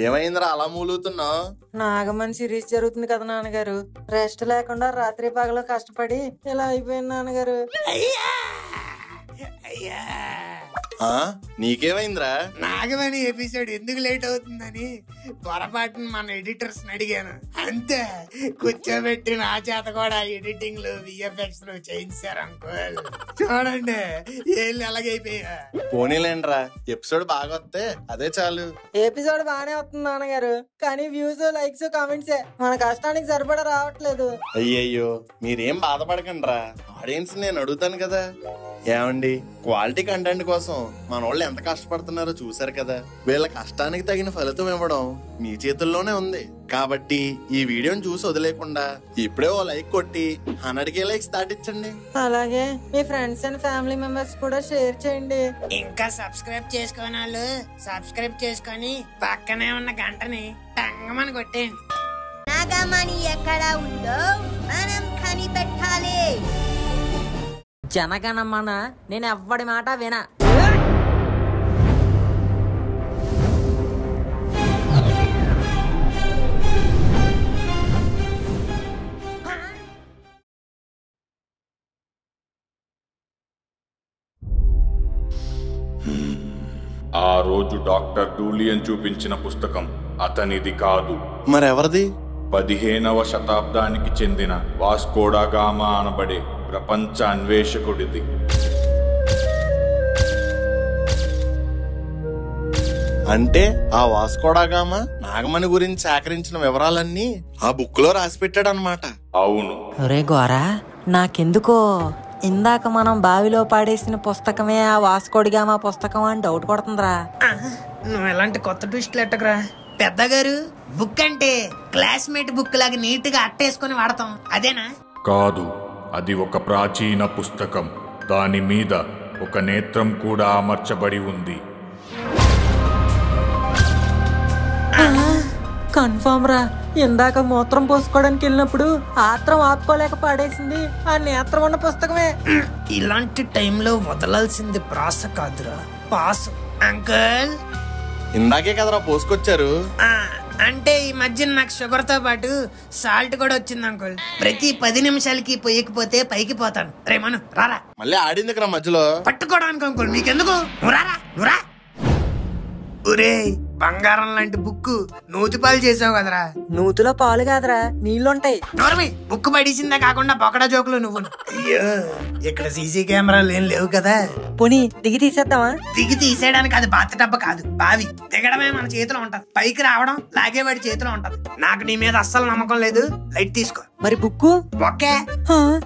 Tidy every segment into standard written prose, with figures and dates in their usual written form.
ఏమైందిరా అలా మూలుగుతున్నావు? నాగమని సిరీస్ జరుగుతుంది కదా నాన్నగారు. రెస్ట్ లేకుండా రాత్రి పగలు కష్టపడి ఇలా అయిపోయింది నాన్నగారు. నీకేమైందిరా? నాగమణి ఎపిసోడ్ ఎందుకు లేట్ అవుతుందని పొరపాటున మన ఎడిటర్స్ అడిగాను, అంతే. కూర్చోబెట్టి నా చేత కూడా ఎడిటింగ్ లో విఎఫ్ఎక్స్ లో చేయించారు అంకుల్. చూడండి ఏళ్ళు ఎలాగైపోయా. పోనీలేండ్రా, ఎపిసోడ్ బాగా వస్తే అదే చాలు. ఎపిసోడ్ బానే వస్తుంది నాన్నగారు, కానీ వ్యూస్ లైక్స్ కామెంట్స్ మన కష్టానికి సరిపడా రావట్లేదు. అయ్యయ్యో మీరేం బాధపడకండి రా, ఆడియన్స్ నేను అడుగుతాను కదా. ఏమండి, క్వాలిటీ కంటెంట్ కోసం మన వాళ్ళు ఎంత కష్టపడుతున్నారో చూసారు కదా. వీళ్ళ కష్టానికి తగిన ఫలితం ఇవ్వడం మీ చేతుల్లోనే ఉంది. కాబట్టి ఈ వీడియోని చూసి వదిలేకుండా ఇప్పుడే ఓ లైక్ కొట్టి 100K లైక్స్ దాటించండి. అలాగే మీ ఫ్రెండ్స్ అండ్ ఫ్యామిలీ మెంబర్స్ కూడా షేర్ చేయండి. ఇంకా సబ్స్క్రైబ్ చేసుకోని వాళ్ళు సబ్స్క్రైబ్ చేసుకొని పక్కనే ఉన్న గంటని టంగమని కొట్టేయండి. నాగమణి ఎక్కడ ఉందో మనం కనిపెట్టాలి. జనగణమన నేను ఎవ్వడి మాట వినా. ఆ రోజు డాక్టర్ డూలియన్ చూపించిన పుస్తకం అతనిది కాదు. మరెవరిది? 15వ శతాబ్దానికి చెందిన వాస్కోడా గామా అనబడే ప్రపంచ అన్వేషకుడిది. అంటే ఆ వాస్కోడా గామా నాగమణి గురించి సేకరించిన వివరాలన్నీ ఆ బుక్ లో రాసి పెట్టాడు అనమాట. అవును. ఒరే గోరా, నాకెందుకో ఇందాక మనం బావిలో పాడేసిన పుస్తకమే ఆ వాస్కోడిగామా పుస్తకం అని డౌట్ కొడుతుందిరా. నువ్వు ఎలాంటి కొత్త ట్విస్ట్లు ఎట్టకురా పెద్దగారు. బుక్ అంటే క్లాస్మేట్ బుక్ లాగా నీట్ గా అట్టేసుకుని వాడతాం, అదేనా? కాదు, అది ఒక ప్రాచీన పుస్తకం. దాని మీద ఒక నేత్రం కూడా అమర్చబడి ఉంది. కన్ఫర్మ్ రా, ఇందాక మూత్రం పోసుకోవడానికి వెళ్ళినప్పుడు ఆత్రం ఆపుకోలేక పాడేసింది ఆ నేత్రం ఉన్న పుస్తకమే. ఇలాంటి టైంలో వదలాల్సింది ప్రాస కాదురా, పాస్. అంకుల్ ఇందాకే కదరా పోసుకొచ్చారు. అంటే ఈ మధ్య నాకు షుగర్ తో పాటు సాల్ట్ కూడా వచ్చింది అంకుల్. ప్రతి 10 నిమిషాలకి పొయ్యకపోతే పైకి పోతాను. రే మను రారా. మళ్ళీ ఆడిందికి రా మధ్యలో పట్టుకోవడానికి అంకుల్, మీకెందుకు? నువ్వురా నువ్వురా. ఒరే బంగారం లాంటి బుక్ నూతిపాలు చేసావు కదరా. నూతిలో పాలు కాదురా, నీళ్లుంటాయి. నోర్మి, బుక్ పడిసిందే కాకుండా బొకడా జోకులు నువ్వు. అయ్యో, ఇక్కడ సీసీ కెమెరాలు ఏం లేవు కదా. పోనీ దిగి తీసేద్దామా? దిగి తీసేయడానికి అది బాత్ టబ్బ కాదు, బావి. దిగడమే మన చేతిలో ఉంటది, పైకి రావడం లాగేవాడి చేతిలో ఉంటది. నాకు నీ మీద అస్సలు నమ్మకం లేదు, లైట్ తీసుకో. మరి బుక్కు? ఓకే,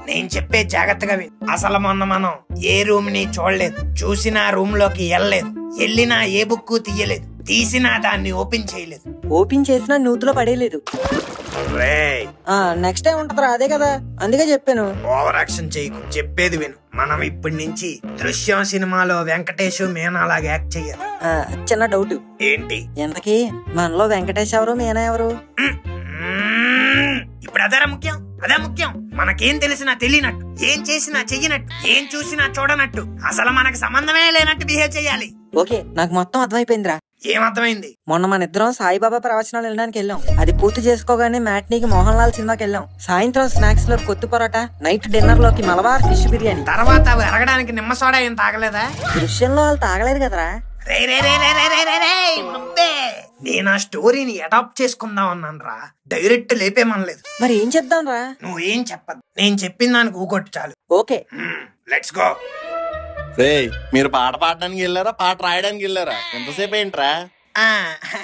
నేను చెప్పే జాగ్రత్తగా విను. అసలు మొన్న మనం ఏ రూమ్ ని చూడలేదు, చూసినా రూమ్ లోకి వెళ్ళలేదు, వెళ్ళినా ఏ బుక్ తీయలేదు, తీసినా దాన్ని ఓపెన్ చేయలేదు. ఓపెన్ చేసినా నూతిలో పడేయలేదు. నెక్స్ట్ టైం ఉంటదిరా, అదే కదా, అందుకే చెప్పాను. ఓవర్ యాక్షన్ చేయకు, చెప్పేది విను. మనం ఇప్పటి నుంచి దృశ్యం సినిమాలో వెంకటేష్ మీనా లాగా యాక్ట్ చెయ్యాలి. చిన్న డౌట్. ఏంటి? ఎంతకీ మనలో వెంకటేష్ ఎవరు, మీనా ఎవరు? ఇప్పుడు అదేరా ముఖ్యం, అదే ముఖ్యం. మనకేం తెలిసినా తెలియనట్టు, ఏం చేసినా చెయ్యనట్టు, ఏం చూసినా చూడనట్టు, అసలు మనకు సంబంధమే లేనట్టు బిహేవ్ చెయ్యాలి. ఓకే, నాకు మొత్తం అర్థమైపోయిందిరా. ఏమర్థమైంది? మొన్న మన ఇద్దరం సాయిబాబా ప్రవచనాలు వెళ్ళడానికి వెళ్ళాం. అది పూర్తి చేసుకోగానే మ్యాట్నీకి మోహన్ లాల్ సినిమాకి వెళ్ళాం. సాయంత్రం స్నాక్స్ లో కొత్తి పరోటా, నైట్ డిన్నర్ లోకి మలబార్ ఫిష్ బిర్యానీ. తర్వాత అవి అరగడానికి నిమ్మ సోడా ఏం తాగలేదా? దృశ్యంలో వాళ్ళు తాగలేదు కదరా. నేను ఆ స్టోరీని అడాప్ట్ చేసుకుందాం అన్నాను రా, డైరెక్ట్ లేపేమనలేదు. మరి ఏం చెప్దాం రా? నువ్వేం చెప్పదు, నేను చెప్పిన దానికి ఊకొట్టు చాలు. Okay, let's go. రే, మీరు పాట పాడడానికి వెళ్ళారా, పాట రాయడానికి వెళ్ళారా? ఎంతసేపు ఏంట్రా?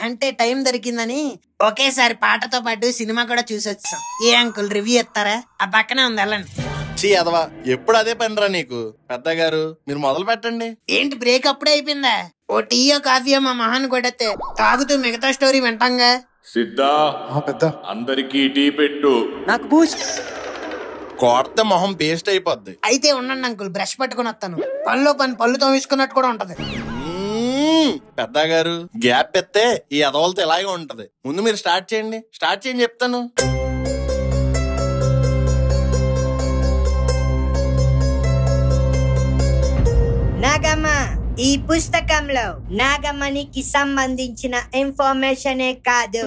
అంటే టైం దొరికిందని ఒకేసారి పాటతో పాటు సినిమా కూడా చూసొచ్చాం. ఏ అంకుల్ రివ్యూ ఇస్తారా? ఆ పక్కనే ఉంది, వెళ్ళండి. చీ అదవా, ఎప్పుడు అదే పనిరా నీకు. పెద్ద గారు మీరు మొదలు పెట్టండి. ఏంటి బ్రేక్ అప్పుడే అయిపోయిందా? ఓ టీయో కాఫీయో మా మహాన్ కొడితే తాగుతూ మిగతా స్టోరీ వింటాంగా. సిద్ధా, అందరికీ టీ పెట్టు. నాకు బూస్ట్. కొడితే మొహం పేస్ట్ అయిపోద్ది. అయితే ఉండండి అంకుల్, బ్రష్ పట్టుకుని వస్తాను. పనిలో పని పళ్ళు తోమేసుకున్నట్టు కూడా ఉంటది. పెద్ద గారు గ్యాప్ ఎత్తే ఈ ఎదవలతో ఇలాగే ఉంటది. ముందు మీరు స్టార్ట్ చేయండి చెప్తాను. నాగమ్మ ఈ పుస్తకంలో నాగమణికి సంబంధించిన ఇన్ఫర్మేషనే కాదు,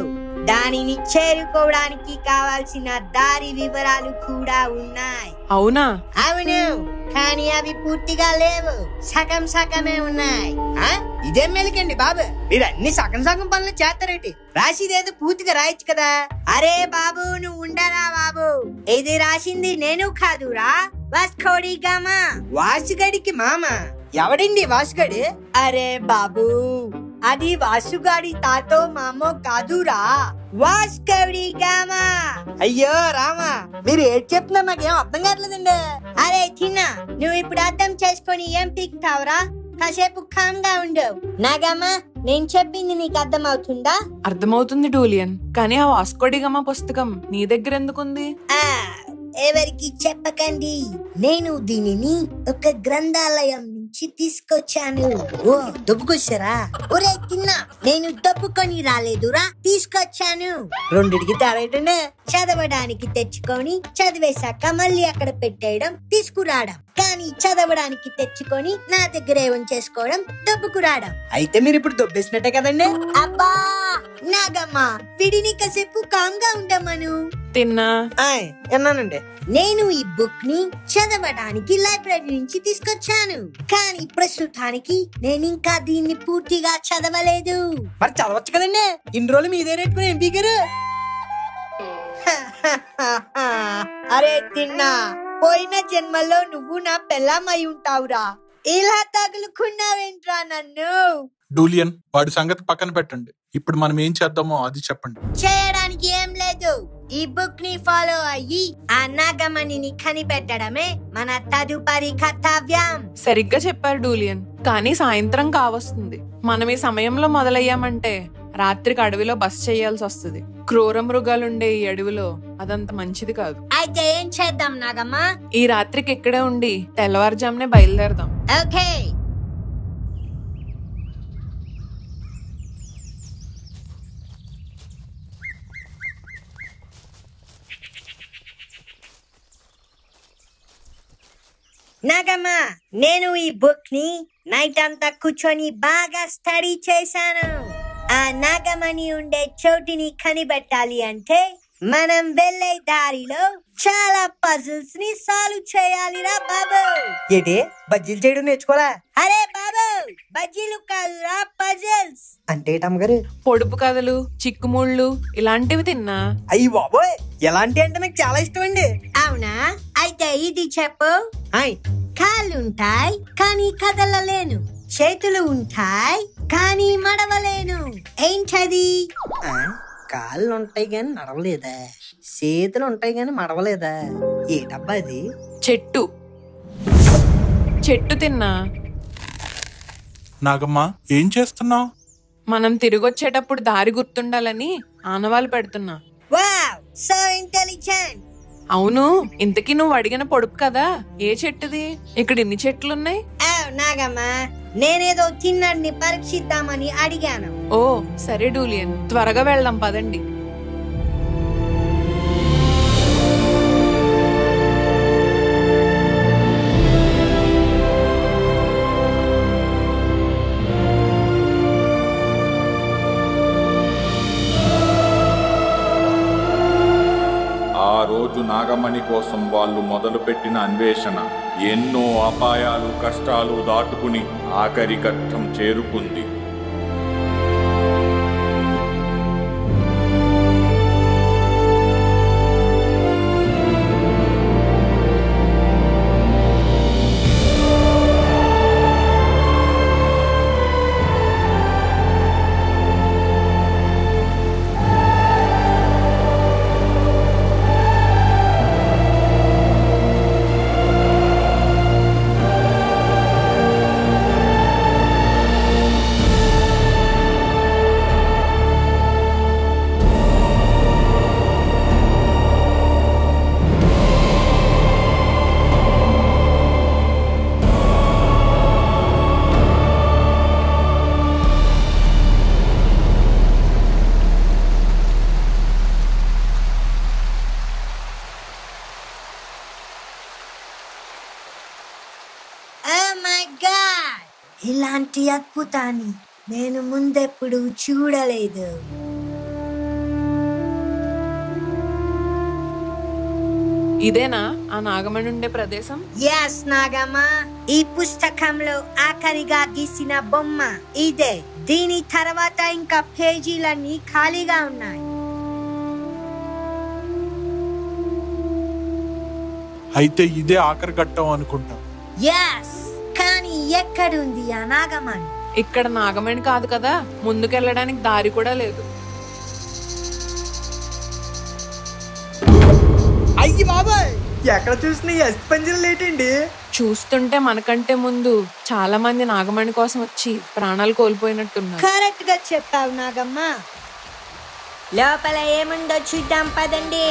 దానిని చేరుకోవడానికి కావాల్సిన దారి వివరాలు కూడా ఉన్నాయి. అవునా? అవును, కానీ అవి పూర్తిగా లేవు, సగం సగమే ఉన్నాయి. ఇదేం మెలికండి బాబు, మీరు అన్ని సగం సగం పనులు చేస్తారేంటి? రాసిదేదో పూర్తిగా రాయొచ్చు కదా. అరే బాబు, నువ్వు ఉండరా బాబు, ఇది రాసింది నేను కాదురా, వాస్కోడి గామా. వాసుగడికి మామ ఎవడండి వాసుగడి? అరే బాబు, అది వాసుగాడి తాతో మామో కాదురా, వాస్కోడి గామా. అయ్యో రామా, మీరు ఏం చెప్తున్నారు నాకేం అర్థం కావట్లేదండి. అరే చిన్నా, నువ్వు ఇప్పుడు అర్థం చేసుకొని ఏం పీకుతావురా? కాసేపు కామ్గా ఉండు. నాగమ్మ, నేను చెప్పింది నీకు అర్థం అవుతుందా? అర్థమవుతుంది డూలియన్, కానీ ఆ వాస్కోడిగామా పుస్తకం నీ దగ్గర ఎందుకుంది? ఎవరికి చెప్పకండి, నేను దీనిని ఒక గ్రంథాలయం నుంచి తీసుకొచ్చాను. ఓ, దొబ్బుకొచ్చారా? ఒరే తిన్నా, నేను దబ్బుకొని రాలేదురా, తీసుకొచ్చాను. రెండిటికి తేడా ఏంటండి? చదవడానికి తెచ్చుకొని చదివేశాక మళ్ళీ అక్కడ పెట్టేయడం తీసుకురావడం, కానీ చదవడానికి తెచ్చుకొని నా దగ్గరే ఉంచేసుకోవడం దబ్బుకురావడం. అయితే మీరు ఇప్పుడు దొబ్బేసినట్టే కదండి. అబ్బా నాగమ్మ, విడిని కాసేపు కామ్గా ఉండమను. తిన్నా విన్నానండి. నేను ఈ బుక్ ని చదవడానికి లైబ్రరీ నుంచి తీసుకొచ్చాను, కానీ ప్రస్తుతానికి నేను ఇంకా దీన్ని పూర్తిగా చదవలేదు. మరి చదవచ్చు కదండి, ఇన్ని రోజులు మీదే రేట్టుకుని ఎంపీ గారు. అరే తిన్నా, పోయిన జన్మలో నువ్వు నా పెళ్ళామై ఉంటావురా, ఇలా తగులుకున్నావేంట్రా నన్ను? డూలియన్, వాడి సంగతి పక్కన పెట్టండి. ఇప్పుడు మనం ఏం చేద్దామో అది చెప్పండి. చేయడానికి ఏం లేదు, ఈ బుక్ ని ఫాలో అయ్యి ఆ నాగమణిని కనిపెట్టడమే మన తదుపరి కర్తవ్యం. సరిగ్గా చెప్పారు డూలియన్, కానీ సాయంత్రం కావస్తుంది. మనం ఈ సమయంలో మొదలయ్యామంటే రాత్రికి అడవిలో బస చేయాల్సి వస్తుంది. క్రూర మృగాలుండే ఈ అడవిలో అదంత మంచిది కాదు. అయితే ఏం చేద్దాం నాగమ్మ? ఈ రాత్రికి ఇక్కడే ఉండి తెల్లవారుజామునే బయలుదేరదాం. ఓకే. నాగమ్మ, నేను ఈ బుక్ ని నైట్ అంతా కూర్చొని బాగా స్టడీ చేశాను. ఆ నాగమణి ఉండే చోటిని కనిపెట్టాలి అంటే మనం వెళ్ళే దారిలో చాలా పజిల్స్ ని సాల్వ్ చేయాలిరా బాబు. ఏంటి, బజ్జీలు చేయడం నేర్చుకోవాలా? అరే బాబు, బజ్జీలు కాదురా, పజిల్స్. అంటే అమ్మగారు, పొడుపు కథలు, చిక్కుముళ్ళు ఇలాంటివి తిన్నా. అయ్యి బాబోయ్, ఎలాంటి అంటే నాకు చాలా ఇష్టం అండి. అవునా? అయితే ఇది చెప్పు. కాళ్ళుంటాయి కానీ కదలలేను, చేతులు ఉంటాయి కానీ మడవలేను, ఏంటది? కాళ్ళు ఉంటాయి గాని నడవలేదా? చేతులు ఉంటాయి గాని మడవలేదా? ఏ డబ్బా అది? చెట్టు. చెట్టు తిన్నా. నాగమ్మ, ఏం చేస్తున్నావు? మనం తిరిగొచ్చేటప్పుడు దారి గుర్తుండాలని ఆనవాలు పెడుతున్నా. Wow, so intelligent. అవును, ఇంతకీ నువ్వు అడిగిన పొడుపు కదా ఏ చెట్టుది? ఇక్కడ ఎన్ని చెట్లున్నాయి? నాగమ్మ, నేనేదో తిన్నాడిని పరీక్షిద్దామని అడిగాను. ఓ సరే డూలియన్, త్వరగా వెళ్దాం పదండి. ఆ రోజు నాగమణి కోసం వాళ్ళు మొదలుపెట్టిన అన్వేషణ ఎన్నో అపాయాలు, కష్టాలు దాటుకుని ఆఖరి ఘట్టం చేరుకుంది. ఇలాంటి అద్భుతాన్ని నేను ముందెప్పుడు చూడలేదు. ఇదేనా ఆ నాగమణి ఉండే ప్రదేశం? ఎస్ నాగమ్మ, ఈ పుస్తకంలో ఆఖరిగా గీసిన బొమ్మ ఇదే. దీని తర్వాత ఇంకా పేజీలన్నీ ఖాళీగా ఉన్నాయి. అయితే ఇదే ఆఖరి ఘట్టం అనుకుంటా. ఎస్, కానీ ఎక్కడుంది ఆ నాగమణి? ఇక్కడ నాగమణి కాదు కదా, ముందుకెళ్ళడానికి దారి కూడా లేదు. అయ్యి బాబాయ్, ఎక్కడ చూసినా అస్థిపంజరాలు ఏంటండి? చూస్తుంటే మనకంటే ముందు చాలా మంది నాగమణి కోసం వచ్చి ప్రాణాలు కోల్పోయినట్టున్నారు. కరెక్ట్ గా చెప్పావు నాగమ్మ. లోపల ఏముందో చూద్దాం పదండి.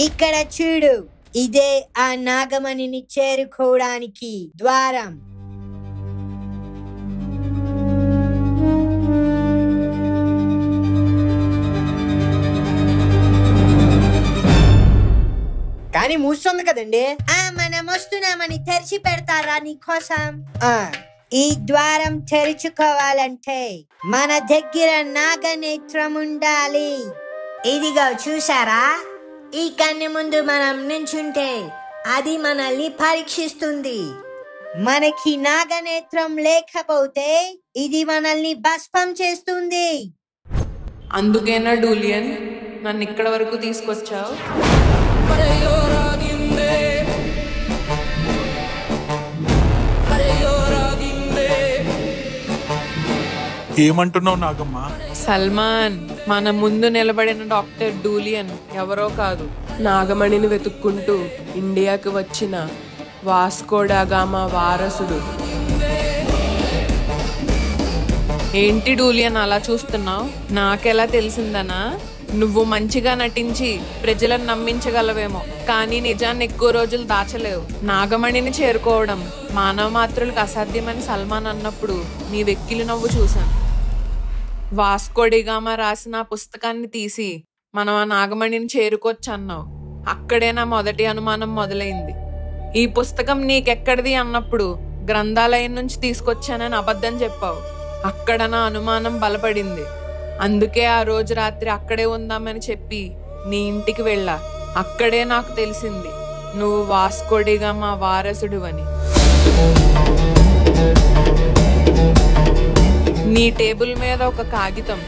ఇక్కడ చూడు, ఇదే ఆ నాగమణిని చేరుకోవడానికి ద్వారం. కానీ మూస్తుంది కదండి. మనం వస్తున్నామని తెరిచి పెడతారా నీకోసం? ఈ ద్వారం తెరుచుకోవాలంటే మన దగ్గర నాగనేత్రం ఉండాలి. ఇదిగో చూసారా, ఈ కన్ను ముందు మనం నించుంటే అది మనల్ని పరీక్షిస్తుంది. మనకి నాగనేత్రం లేకపోతే ఇది మనల్ని భస్మం చేస్తుంది. అందుకేనా డూలియన్ నన్ను ఇక్కడ వరకు తీసుకొచ్చావు? ఏమంటున్నావు నాగమ్మ? సల్మాన్, మన ముందు నిలబడిన డాక్టర్ డూలియన్ ఎవరో కాదు, నాగమణిని వెతుక్కుంటూ ఇండియాకి వచ్చిన వాస్కో డా గామా వారసుడు. ఏంటి డూలియన్ అలా చూస్తున్నావు? నాకెలా తెలిసిందనా? నువ్వు మంచిగా నటించి ప్రజలను నమ్మించగలవేమో, కానీ నిజాన్ని ఎక్కువ రోజులు దాచలేవు. నాగమణిని చేరుకోవడం మానవ మాత్రులకు అసాధ్యమని సల్మాన్ అన్నప్పుడు నీ వెక్కిలి నవ్వు చూశాను. వాస్కో డి గామా రాసిన పుస్తకాన్ని తీసి మనం ఆ నాగమణిని చేరుకోవచ్చు అన్నావు. అక్కడే నా మొదటి అనుమానం మొదలైంది. ఈ పుస్తకం నీకెక్కడిది అన్నప్పుడు గ్రంథాలయం నుంచి తీసుకొచ్చానని అబద్ధం చెప్పావు. అక్కడ నా అనుమానం బలపడింది. అందుకే ఆ రోజు రాత్రి అక్కడే ఉందామని చెప్పి నీ ఇంటికి వెళ్ళా. అక్కడే నాకు తెలిసింది నువ్వు వాస్కో డి గామా వారసుడు అని. నీ టేబుల్ మీద ఒక కాగితం,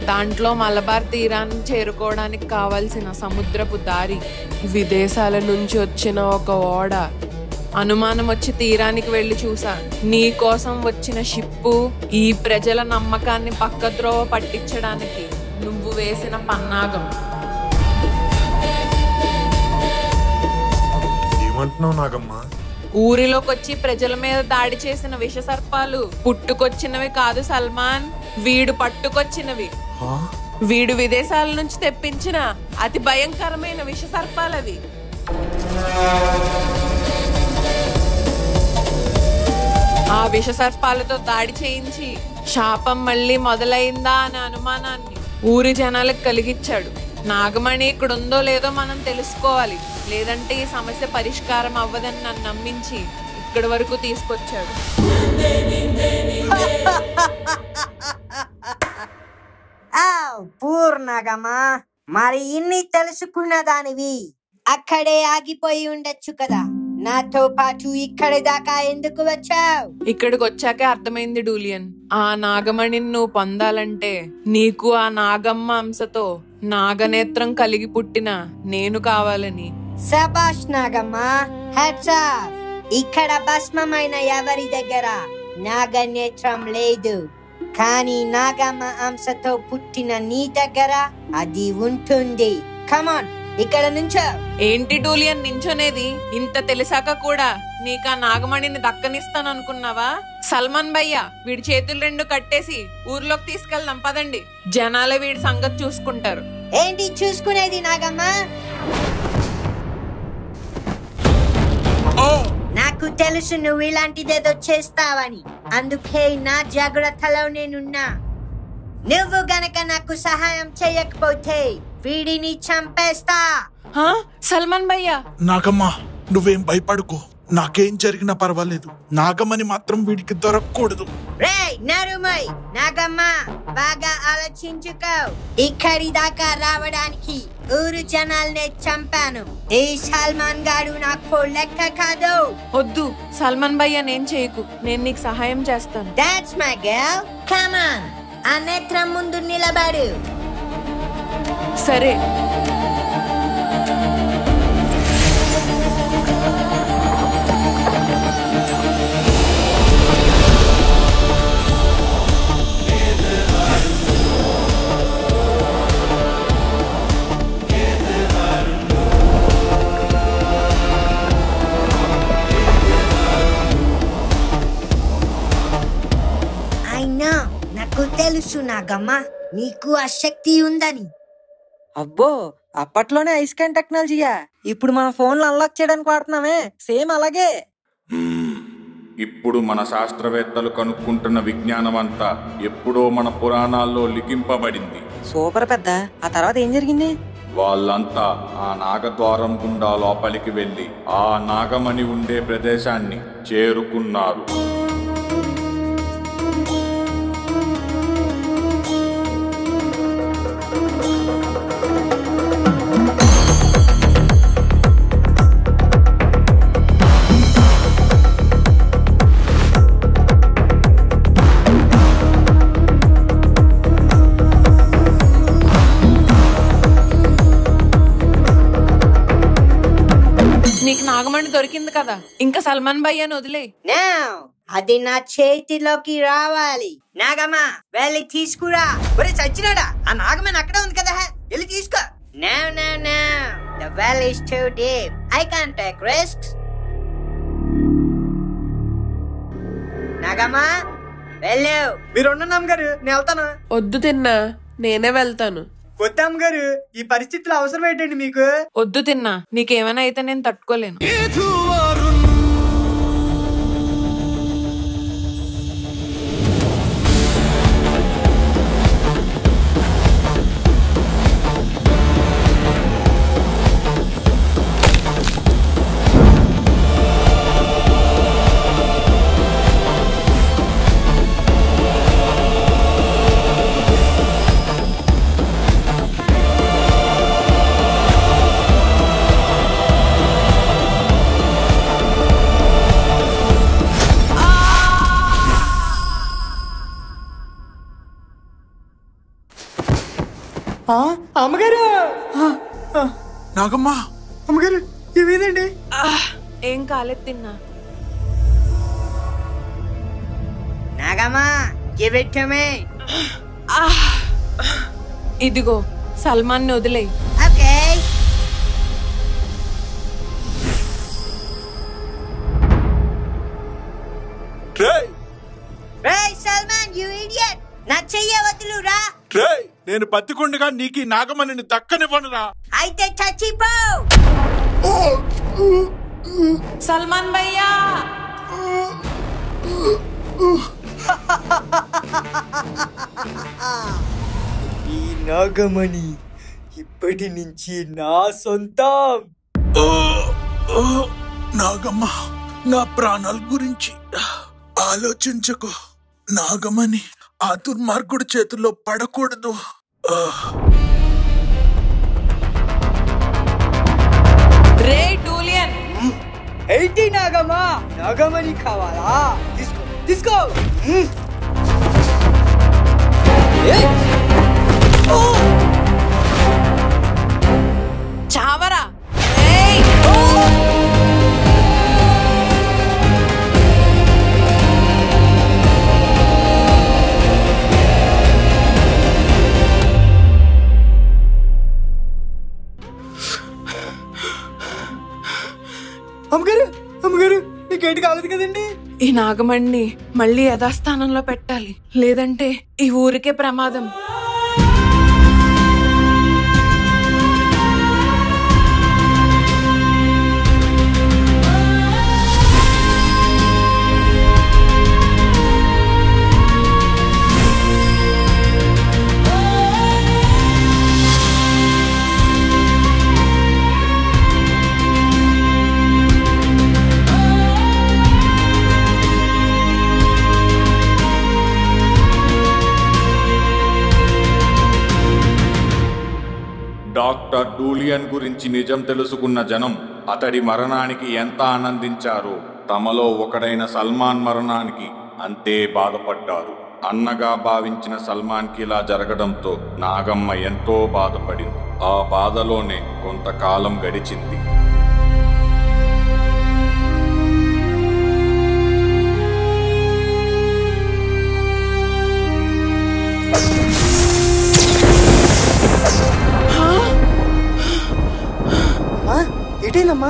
దాంట్లో మలబార్ తీరాన్ని చేరుకోవడానికి కావలసిన సముద్రపు దారి, విదేశాల నుంచి వచ్చిన ఒక ఓడ. అనుమానం వచ్చి తీరానికి వెళ్లి చూసా. నీ కోసం వచ్చిన షిప్పు ఈ ప్రజల నమ్మకాన్ని పక్కద్రోవ పట్టించడానికి నువ్వు వేసిన పన్నాగం. ఏమంటున్నావు నాగమ్మ? ఊరిలోకొచ్చి ప్రజల మీద దాడి చేసిన విష సర్పాలు పుట్టుకొచ్చినవి కాదు సల్మాన్, వీడు పట్టుకొచ్చినవి. వీడు విదేశాల నుంచి తెప్పించిన అతి భయంకరమైన విష సర్పాలవి. ఆ విష సర్పాలతో దాడి చేయించి శాపం మళ్ళీ మొదలైందా అనే అనుమానాన్ని ఊరి జనాలకు కలిగించాడు. నాగమణి ఇక్కడ ఉందో లేదో మనం తెలుసుకోవాలి, లేదంటే ఈ సమస్య పరిష్కారం అవ్వదని నన్ను నమ్మించి ఇక్కడి వరకు తీసుకొచ్చాడు. పూర్ణగమా, మరి ఇన్ని తెలుసుకున్న దానివి అక్కడే ఆగిపోయి ఉండొచ్చు కదా. నాతో పాటు ఇక్కడి దాకా ఎందుకు వచ్చావు? ఇక్కడికి వచ్చాకే అర్థమైంది డూలియన్, ఆ నాగమణిని నువ్వు పొందాలంటే నీకు ఆ నాగమ్మ అంశతో నాగనేత్రం కలిగి పుట్టిన నేను కావాలని. శభాష్ నాగమ్మ, హ్యాట్స్ ఆఫ్. ఇక్కడ భస్మమైన ఎవరి దగ్గర నాగనేత్రం లేదు, కానీ నాగమ్మ అంశతో పుట్టిన నీ దగ్గర అది ఉంటుంది. కమాన్, ఇక్కడ నుంచో. ఏంటి డూలియన్ నించోనేది? ఇంత తెలిసాక కూడా నీకా నాగమణిని దక్కనిస్తాను అనుకున్నావా? సల్మాన్ భయ్య వీడి చేతులు 2 కట్టేసి ఊర్లోకి తీసుకెళ్దాం పదండి. జనాలే వీడి సంగతి చూసుకుంటారు. ఏంటి చూసుకునేది నాగమ్మ? నాకు తెలుసు నువ్వు ఇలాంటిదేదో చేస్తావని, అందుకే నా జాగ్రత్తలో నేనున్నా. నువ్వు గనక నాకు సహాయం చేయకపోతే వీడిని చంపేస్తా. సల్మాన్ భయ్య, నాగమ్మా నువ్వేం భయపడుకో, నాకేం జరిగినా పర్వాలేదు. నాగమ్మని మాత్రం వీడికి దొరకకూడదు. రేయ్ నరుమై, నాగమ్మ బాగా ఆలోచించుకో. ఇక్కడి దాకా రావడానికి ఊరు జనాల్నే చంపాను. ఈ సల్మాన్ గాడు నాకు లెక్క కాదు. వద్దు సల్మాన్ భయ్య, నేను చేయకు, నేను నీకు సహాయం చేస్తాను. That's my girl. Come on. ఆ నేత్రం ముందు నిలబడు. సరే. నాకు తెలుసు నాగమ్మ, నీకు ఆ శక్తి ఉందని. అబ్బో, అప్పట్లోనే ఐస్ క్యాన్ టెక్నాలజీయా? ఇప్పుడు మన ఫోన్లు అన్లాక్ చేయడానికి వాడుతున్నామే, సేమ్ అలాగే. ఇప్పుడు మన శాస్త్రవేత్తలు కనుక్కుంటున్న విజ్ఞానం అంతా ఎప్పుడో మన పురాణాల్లో లిఖింపబడింది. సూపర్ పెద్ద. ఆ తర్వాత ఏం జరిగింది? వాళ్ళంతా ఆ నాగద్వారం గుండా లోపలికి వెళ్లి ఆ నాగమణి ఉండే ప్రదేశాన్ని చేరుకున్నారు. నీకు నాగమణి దొరికింది కదా, ఇంకా సల్మాన్ భయ్యను వదిలే. అది నా చేతిలోకి రావాలి. నాగమ్మ వెళ్ళి తీసుకురా. చచ్చినాడా? ఆ నాగమణి అక్కడే ఉంది కదా, వెళ్ళి తీసుకో. No. The well is too deep. I can't take risks. Nagamma వెళ్ళు. మీరు ఉన్నాం గారు, నేను వెళ్తాను. వద్దు తిన్నా, నేనే వెళ్తాను. వద్దాం గారు, ఈ పరిస్థితిలో అవసరం ఏంటండి మీకు? వద్దు తిన్నా, నీకేమైనా అయితే నేను తట్టుకోలేను. అమ్మగారు, నాగమ్మా, అమ్మగారు ఏమైందండి? ఏం కాలేదు తిన్నా. Nagamma give it to me. ఇదిగో సల్మాన్ ని వదిలే. Okay. Hey Salman, you idiot. నా చెయ్య వదులురా. నేను బతికుండగా నీకు నాగమణిని దక్కనివ్వనురా. అయితే చచ్చిపో. సల్మాన్ భయ్యా, ఈ నాగమణి ఇప్పటి నుంచి నా సొంతం. నాగమ్మ, నా ప్రాణాల గురించి ఆలోచించకు. నాగమణి ఆ దుర్మార్గుడి చేతుల్లో పడకూడదు. రే డూలియన్, ఏంటి నాగమ్మా? నాగమణి కావాలా? తీసుకో తీసుకో. చావరా. అమ్మగారు, అమ్మగారు నాగమణిని మళ్ళీ యథాస్థానంలో పెట్టాలి, లేదంటే ఈ ఊరికే ప్రమాదం. డాక్టర్ డూలియన్ గురించి నిజం తెలుసుకున్న జనం అతడి మరణానికి ఎంత ఆనందించారో, తమలో ఒకడైన సల్మాన్ మరణానికి అంతే బాధపడ్డారు. అన్నగా భావించిన సల్మాన్కి ఇలా జరగడంతో నాగమ్మ ఎంతో బాధపడింది. ఆ బాధలోనే కొంతకాలం గడిచింది. ఏటైందమ్మా?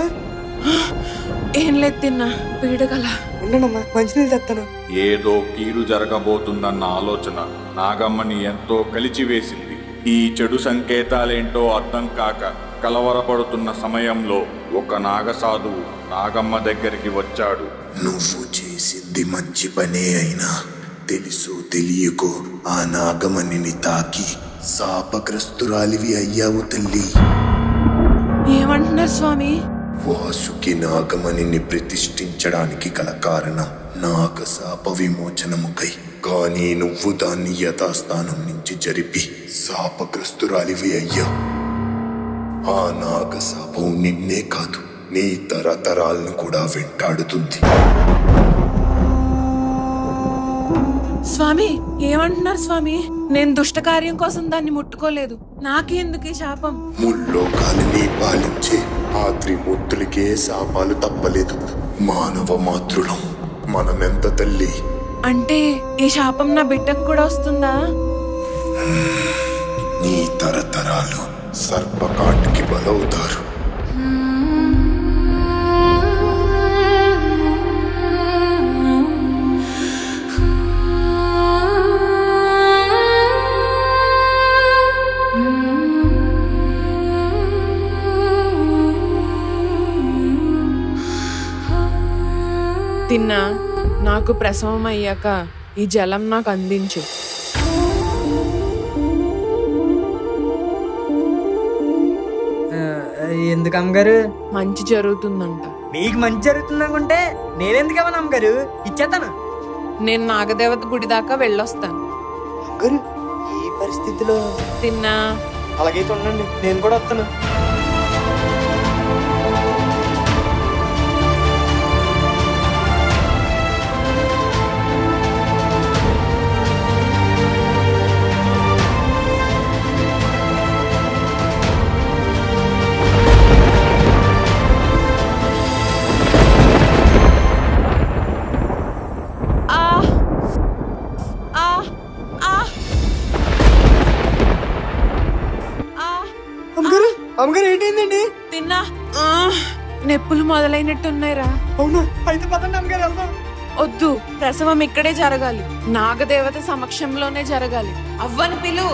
ఏం లేదు తిన్నా, పీడగల. ఉండనమ్మా, మంచినీళ్ళు తెస్తాను. ఏదో కీడు జరగబోతుందన్న ఆలోచన నాగమ్మని ఎంతో కలిచివేసింది. ఈ చెడు సంకేతాలేంటో అర్థం కాక కలవరపడుతున్న సమయంలో ఒక నాగసాధువు నాగమ్మ దగ్గరికి వచ్చాడు. నువ్వు చేసింది మంచి పనే అయినా తెలుసు తెలియకో ఆ నాగమణిని తాకి శాపగ్రస్తురాలివి అయ్యావు తల్లి. ఏమంటున్నారు స్వామి? వాసుకి నాగమణిని ప్రతిష్ఠించడానికి గల కారణం నాగశాప విమోచనముకై. కానీ నువ్వు దాన్ని యథాస్థానం నుంచి జరిపి శాపగ్రస్తురాలివి అయ్యావు. ఆ నాగశాపం నిన్నే కాదు, నీ తరతరాలను కూడా వెంటాడుతుంది. స్వామి ఏమంటున్నారు స్వామి? నేను దుష్ట కార్యం కోసం దాన్ని ముట్టుకోలేదు, నాకెందుకు ఈ శాపం? ముల్లోకాలని పాలించే ఆ త్రిమూర్తులకే శాపాలు తప్పలేదు. మానవ మాతృలం మనమెంత తల్లి. అంటే ఈ శాపం నా బిడ్డకు కూడా వస్తుందా? నీ తరతరాలు సర్పకాటికి బలవుతారు. తిన్నా, నాకు ప్రసవం అయ్యాక ఈ జలం నాకు అందించు. ఎందుకు అమ్మగారు? మంచి జరుగుతుందంట. మీకు మంచి జరుగుతుంది అనుకుంటే నేనెందుకు ఇవ్వను అమ్మగారు, ఇచ్చేస్తాను. నేను నాగదేవత గుడి దాకా వెళ్ళొస్తాను. అమ్మగారు ఈ పరిస్థితిలో తిన్నా. అలాగైతే ఉండండి, నేను కూడా వస్తాను. అమ్మగారు ఏంటైందండి? తిన్నా, నొప్పులు మొదలైనట్టున్నాయిరా. అవునా? అయితే పదండి అమ్మగారు, వెళ్దాం. వద్దు, ప్రసవం ఇక్కడే జరగాలి, నాగదేవత సమక్షంలోనే జరగాలి. అవ్వని పిలు.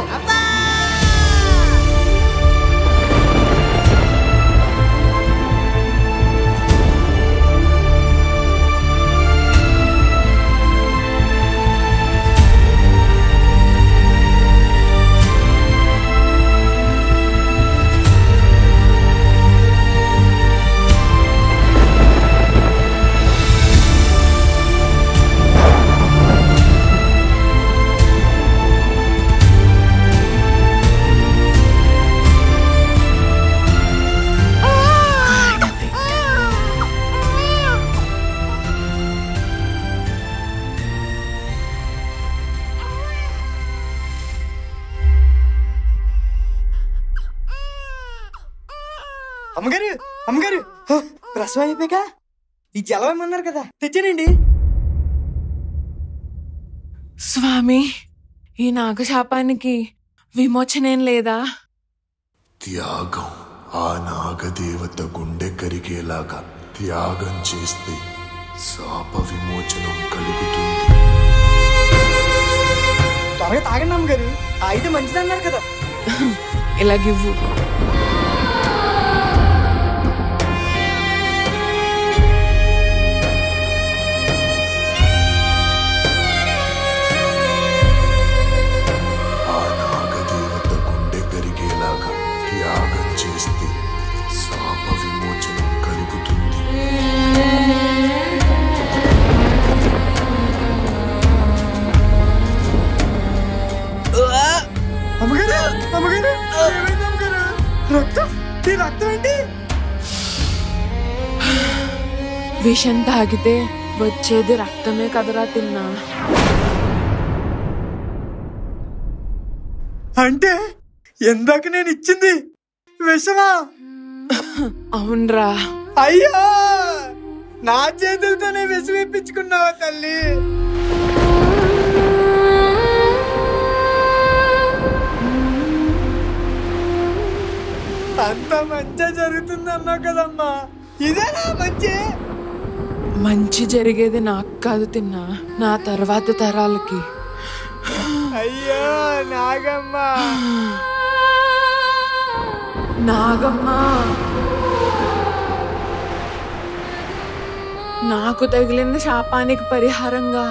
అమ్మగారు అమ్మగారు, ప్రసవం అయిపోయాక ఈ జలం ఏమన్నారు కదా, తెచ్చానండి. స్వామి, ఈ నాగశాపానికి విమోచనేం లేదా? త్యాగం ఆ నాగదేవత గుండె కరిగేలాగా త్యాగం చేస్తే శాప విమోచనం కలుగుతుంది. త్వరగా తాగండి అమ్మగారు, తాగితే మంచిది అన్నారు కదా. ఇలాగివ్వు. ఆ నాగదేవత గుండె పెరిగేలాగా త్యాగం చేస్తే శాప విమోచనం కలుగుతుంది. అమ్మగారు అమ్మగారు ఏమైంది అమ్మగారు? రక్తం, ఈ రక్తం ఏంటి? విషం తాగితే వచ్చేది రక్తమే కదరా తిన్నా. అంటే ఎందాక నేను ఇచ్చింది విషమా? అవునరా. అయ్యో, నా చేతులతోనే విషం ఇప్పించుకున్నావా తల్లి? అంత మంచి జరుగుతుంది అన్నావు కదమ్మా, ఇదేనా మంచి? మంచి జరిగేది నాకు కాదు తిన్నా, నా తర్వాత తరాలకి. అయ్యో నాగమ్మ, నాగమ్మ, నాకు తగిలిన శాపానికి పరిహారంగా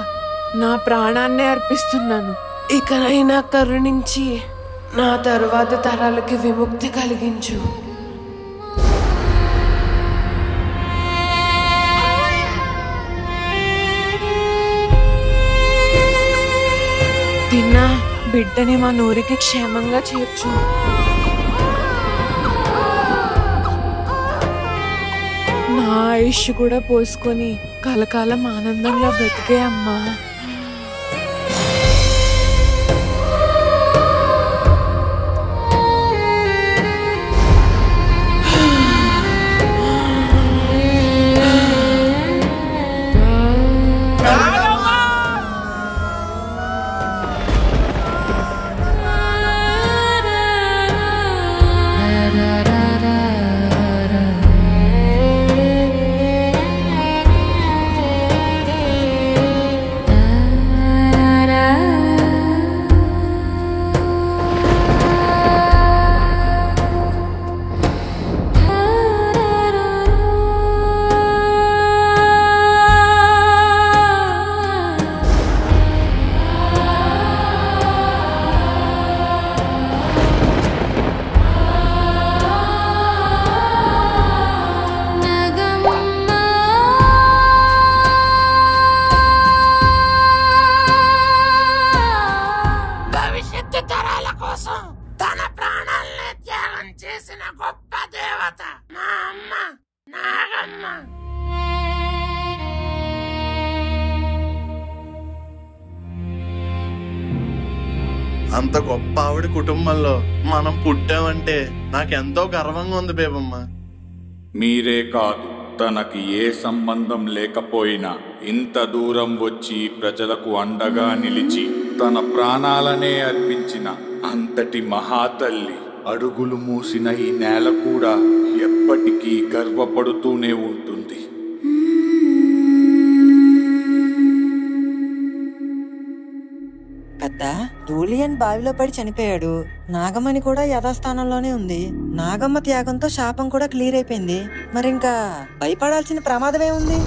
నా ప్రాణాన్నే అర్పిస్తున్నాను. ఇకనైనా కరుణించి నా తరువాత తరాలకి విముక్తి కలిగించు. తిన్నా బిడ్డని మా నూరికి క్షేమంగా చేర్చు. నా ఆయుష్ కూడా పోసుకొని కలకాలం ఆనందంగా బ్రతికే అమ్మా. అంత గొప్ప ఆవిడ కుటుంబంలో మనం పుట్టామంటే నాకెంతో గర్వంగా ఉంది బేబమ్మ. మీరే కాదు, తనకి ఏ సంబంధం లేకపోయినా ఇంత దూరం వచ్చి ప్రజలకు అండగా నిలిచి తన ప్రాణాలనే అర్పించిన అంతటి మహాతల్లి అడుగులు మూసిన ఈ నేల కూడా ఎప్పటికీ గర్వపడుతూనే ఉంటుంది. పెద్ద డూలియన్ బావిలో పడి చనిపోయాడు. నాగమ్మని కూడా యథాస్థానంలోనే ఉంది. నాగమ్మ త్యాగంతో శాపం కూడా క్లియర్ అయిపోయింది. మరి ఇంకా భయపడాల్సిన ప్రమాదమే ఉంది?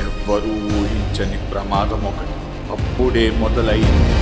ఎవ్వరూ ఊహించని ప్రమాదం ఒకటి అప్పుడే మొదలైంది.